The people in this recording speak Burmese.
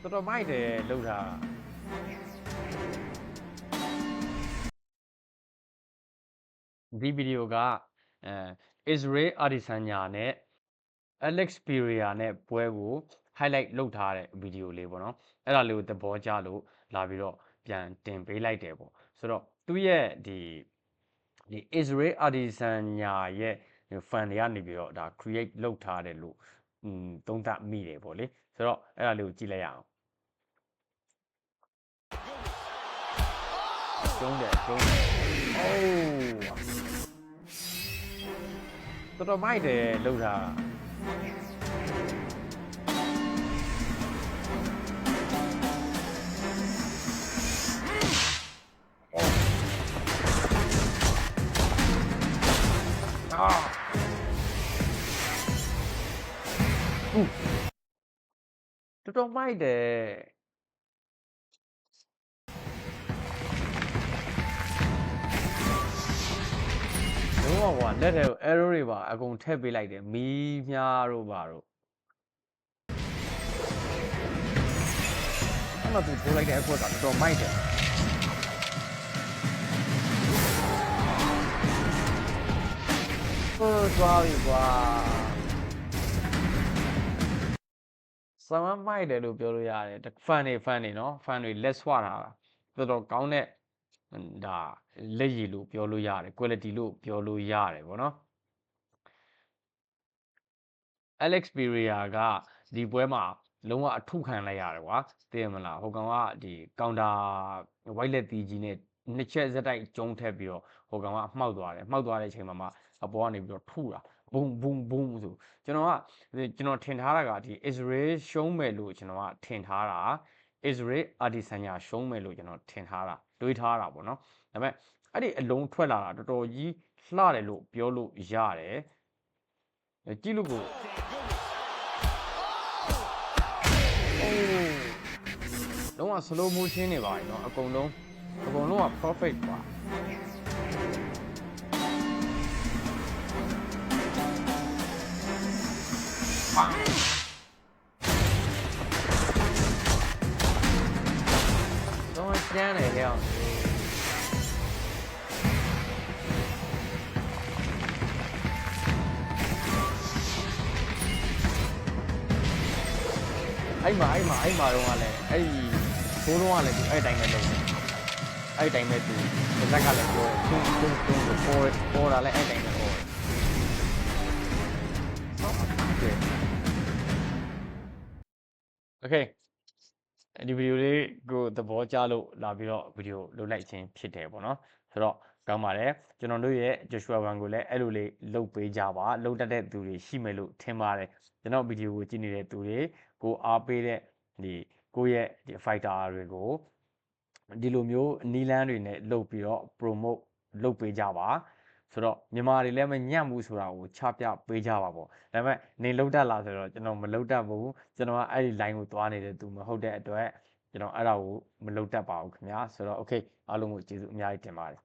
တော်တော်မိုက်တယ်လောက်တာဒီဗီဒီယိုကIsrael Adesanya နဲ့ Alex Pereira နဲ့ပွဲကို highlight လုပ်ထားတဲ့ဗီဒီယိုလေးပေါ့နော်အဲ့ဒါလေးကိုသဘောကျလို့လာပြီးတော့ပြန်တင်ပေးလိုက်တယ်ပေါ့ဆိုတော့သူရဲ့ဒီ Israel Adesanya ရဲ့ fan တွေကနေပြီးတော့ဒါ create လုပ်ထားတယ်လို့သုံးသပ်မိတယ်ပေါ့လေဆိုတော့အဲ့ဒါလေးကိုကြည့်လိုက်ရအောင်ကျုံးတယ်အိုးတော်တော်မိုက်တယ်လောက်တာတော်တော်မိုက်တယ်လုံးဝကွာလက်ထဲကို arrow တွေပါအကုန်ထည့်ပေးလိုက်တယ်မီးမြားတို့ပါတို့အဲ့မှာသူထိုးလိုက်တဲ့အခွက်ကတော်တော်မိုက်တယ်သွားပြီကွာစမ်းမိုက်တယ်လို့ပြောလို့ရတယ်fan တွေနော် fan တွေလက်ဆွတာတော်တော်ကောင်းတဲ့ဒါလက်ရည်လို့ပြောလို့ရတယ် quality လို့ပြောလို့ရတယ်ပေါ့နော် Alex Pereira ကဒီပွဲမှာလုံးဝအထုခံလိုက်ရတယ်ကွာသိရမလားဟိုကောင်ကဒီကောင်တာ white လက်တီးကြီးနဲ့နှစ်ချက်ဇက်တိုက်ကျုံးထက်ပြီးတော့ဟိုကောင်ကမှောက်သွားတယ်မှောက်သွားတဲ့အချိန်မှာအပေါ်ကနေပြီးတော့ထုတာဘုံဘုံဘုံဆိုကျွန်တော်ထင်ထားတာကဒီ Israel ရှုံးမယ်လို့ကျွန်တော်ကထင်ထားတာ Israel Adesanya ရှုံးမယ်လို့ကျွန်တော်ထင်ထားတာတွေးထားတာပေါ့နော်ဒါပေမဲ့အဲ့ဒီအလုံးထွက်လာတာတော်တော်ကြီးလှတယ်လို့ပြောလို့ရတယ်ကြည့်လို့ကိုလုံးဝ slow motion နေပါပြီเนาะအကုန်လုံးက perfect ပါတော့ကျန်းတယ်ဟဲ့အဲ့မှာတော့ကလည်းအဲ့ဒီဘိုးတော့ကလည်းအဲ့တိုင်းပဲလုပ်တယ်အဲ့တိုင်းပဲသူဇက်ကလည်းပြောတယ်ပေါ်တာလည်းအဲ့တိုင်းပဲပေါ်တယ်โอเคဒီဗီဒီယိုလေးကိုသဘောကျလို့လာပြီးတော့ဗီဒီယိုလုပ်လိုက်ခြင်းဖြစ်တယ်ပေါ့နော်ဆိုတော့ကောင်းပါတယ်ကျွန်တော်တို့ရဲ့ Joshua Wan ကိုလည်းအဲ့လိုလေးလုပ်ပေးကြပါလုပ်တတ်တဲ့သူတွေရှိမယ်လို့ထင်ပါတယ်ကျွန်တော်ဗီဒီယိုကိုကြည့်နေတဲ့သူတွေကိုအားပေးတဲ့ဒီကိုယ့်ရဲ့ဒီ fighter တွေကိုဒီလိုမျိုးနီလန်းတွေနဲ့လုပ်ပြီးတော့ promote လုပ်ပေးကြပါဆိုတော့မြန်မာတွေလည်းမညံ့ဘူးဆိုတာကိုချပြပေးကြပါပေါ့ဒါပေမဲ့နေလုံးတက်လာဆိုတော့ကျွန်တော်မလုံးတက်ဘူးကျွန်တော်ကအဲ့ဒီ line ကိုသွားနေတဲ့သူမဟုတ်တဲ့အတွက်ကျွန်တော်အဲ့ဒါကိုမလုံးတက်ပါဘူးခင်ဗျာဆိုတော့ okay အားလုံးကိုကျေးဇူးအများကြီးတင်ပါတယ်